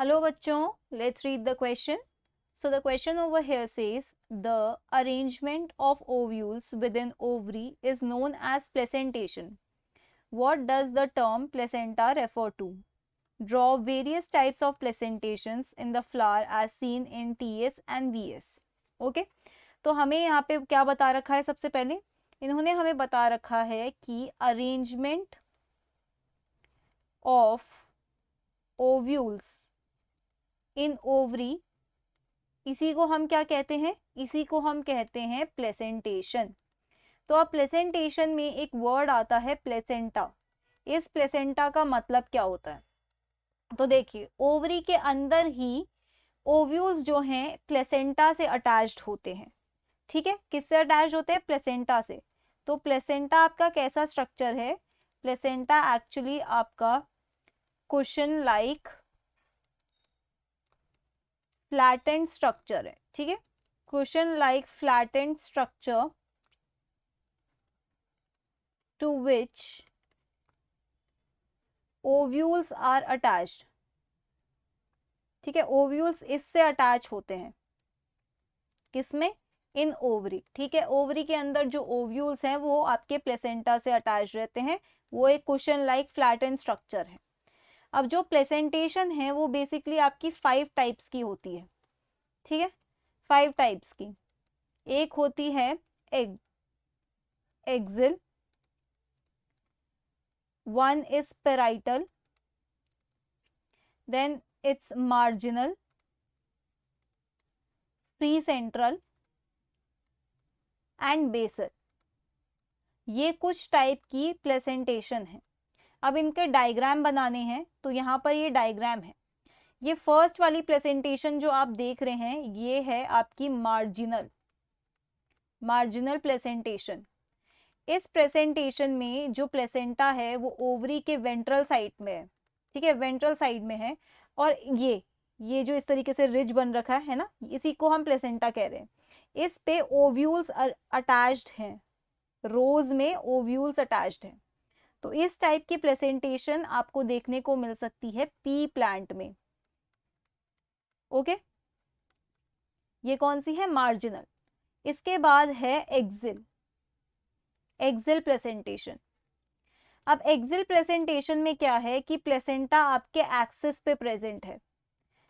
Hello bachcho, let's read the question. So the question over here says the arrangement of ovules within ovary is known as placentation. What does the term placenta refer to? Draw various types of placentations in the flower as seen in TS and VS. Okay? तो हमें यहाँ पे क्या बता रखा है? सबसे पहले इन्होंने हमें बता रखा है कि arrangement of ovules in ovary, इसी को हम क्या कहते हैं? इसी को हम कहते हैं प्लेसेंटेशन. तो अब प्लेसेंटेशन में एक वर्ड आता है प्लेसेंटा. इस प्लेसेंटा का मतलब क्या होता है? तो देखिए, ओवरी के अंदर ही ओव्यूल्स जो हैं प्लेसेंटा से अटैच्ड होते हैं. ठीक है, किससे अटैच्ड होते हैं? प्लेसेंटा से. तो प्लेसेंटा आपका कैसा स्ट्रक्चर है? प्लेसेंटा एक्चुअली आपका कुशन लाइक फ्लैटेंड स्ट्रक्चर है. ठीक है, cushion like flattened structure to which ovules are attached. ठीक है, ओव्यूल्स इससे अटैच होते हैं. किसमें? In ovary. ठीक है, ओवरी के अंदर जो ओव्यूल्स हैं वो आपके प्लेसेंटा से अटैच रहते हैं. वो एक कुशन लाइक फ्लैटेंड स्ट्रक्चर है. अब जो प्लेसेंटेशन है वो बेसिकली आपकी 5 टाइप्स की होती है. ठीक है, 5 टाइप्स की. एक होती है axle, one is parietal, then it's marginal, precentral and basal. ये कुछ टाइप की प्लेसेंटेशन है. अब इनके डायग्राम बनाने हैं तो यहाँ पर ये डायग्राम है. ये फर्स्ट वाली प्लेसेंटेशन जो आप देख रहे हैं ये है आपकी मार्जिनल प्लेसेंटेशन. इस प्रेजेंटेशन में जो प्लेसेंटा है वो ओवरी के वेंट्रल साइड में है. ठीक है, वेंट्रल साइड में है. और ये जो इस तरीके से रिज बन रखा है ना, इसी को हम प्लेसेंटा कह रहे हैं. इस पे ओव्यूल्स अटैच्ड हैं, रोज में ओव्यूल्स अटैच्ड हैं. तो इस टाइप की प्लेसेंटेशन आपको देखने को मिल सकती है पी प्लांट में. ओके, ये कौन सी है? मार्जिनल. इसके बाद है एक्सिल प्लेसेंटेशन. अब एक्सिल प्लेसेंटेशन में क्या है कि प्लेसेंटा आपके एक्सिस पे प्रेजेंट है.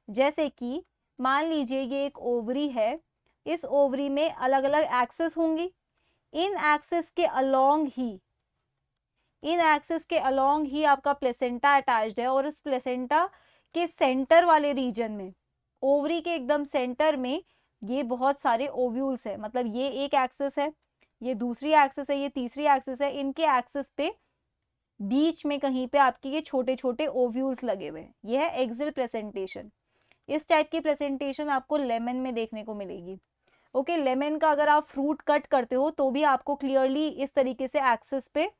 जैसे कि मान लीजिए ये एक ओवरी है, इस ओवरी में अलग अलग एक्सिस होंगी. इन एक्सिस के अलोंग ही आपका प्लेसेंटा अटैच्ड है. और उस प्लेसेंटा के सेंटर वाले रीजन में, ओवरी के एकदम सेंटर में ये बहुत सारे ओव्यूल्स है. मतलब ये एक एक्सिस है, ये दूसरी एक्सिस है, ये तीसरी एक्सिस है. इनके एक्सिस पे बीच में कहीं पे आपके ये छोटे छोटे ओव्यूल्स लगे हुए हैं. ये है एक्सिल प्रेजेंटेशन. इस टाइप की प्रेजेंटेशन आपको लेमन में देखने को मिलेगी. ओके, लेमन का अगर आप फ्रूट कट करते हो तो भी आपको क्लियरली इस तरीके से एक्सिस पे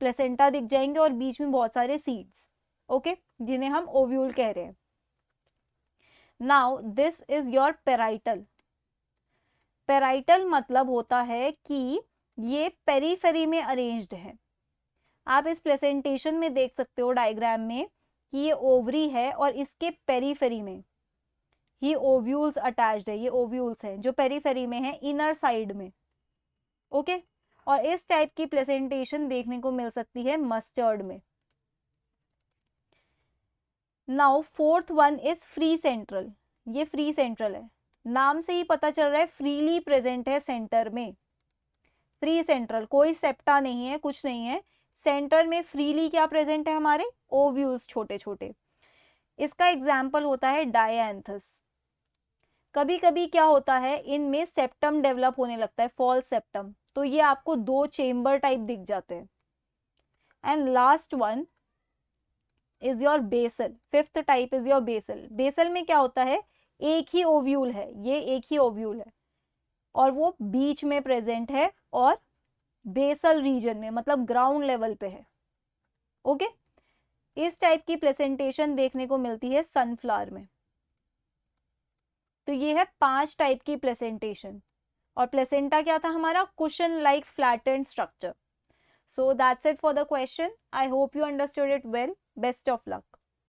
प्लेसेंटा दिख जाएंगे और बीच में बहुत सारे सीड्स. ओके, जिन्हें हम ओव्यूल कह रहे हैं. Now this is your parietal. Parietal मतलब होता है कि ये पेरीफेरी में अरेंज्ड है. आप इस प्रेजेंटेशन में देख सकते हो डायग्राम में कि ये ओवरी है और इसके पेरीफेरी में ही ओव्यूल्स अटैच्ड है. ये ओव्यूल्स हैं जो पेरीफेरी में है, इनर साइड में. ओके, और इस टाइप की प्रेजेंटेशन देखने को मिल सकती है मस्टर्ड में. Now fourth one is free central. ये फ्री सेंट्रल है, नाम से ही पता चल रहा है फ्रीली प्रेजेंट है सेंटर में. फ्री सेंट्रल, कोई सेप्टा नहीं है, कुछ नहीं है. सेंटर में फ्रीली क्या प्रेजेंट है? हमारे ओव्यूल्स छोटे छोटे. इसका एग्जाम्पल होता है डायएंथस. कभी कभी क्या होता है, इनमें सेप्टम डेवलप होने लगता है, फॉल्स सेप्टम. तो ये आपको 2 चेम्बर टाइप दिख जाते हैं. And last one is your basal. 5th type is your basal. Basal में क्या होता है? एक ही ओव्यूल है, ये एक ही ओव्यूल है और वो बीच में प्रेजेंट है और बेसल रीजन में, मतलब ग्राउंड लेवल पे है. ओके, इस टाइप की प्रेजेंटेशन देखने को मिलती है सनफ्लावर में. तो ये है 5 टाइप की प्रेजेंटेशन. और प्लेसेंटा क्या था हमारा? Cushion like flattened structure. So that's it for the question. I hope you understood it well. Best of luck.